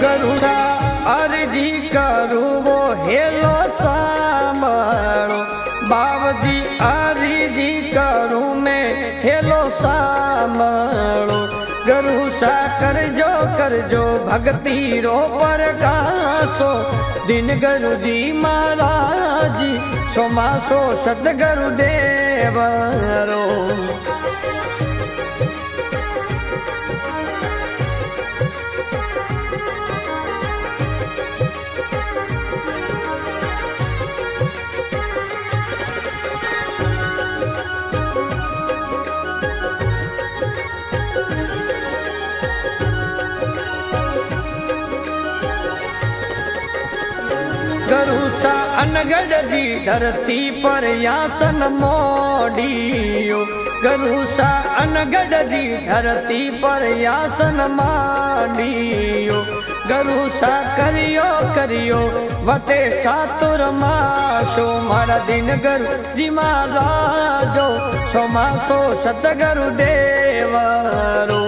गरुड़ा अर्जी करूँ वो हेलो सामरो बाबजी अर्जी करूँ मैं हेलो सामरो गरुसा करजो भक्ति रो प्रकाशो दिन गुरुजी महाराज सोमासो सतगुरु देवरो गरुसा अनगढ़ दी धरती पर यासन मोडियो गरुसा अनगढ़ दी धरती पर यासन माडियो गरुसा करियो वटे चातुर माशो मारा दिन गुरु जी महाराजो सोमासो सतगुरु देवरो।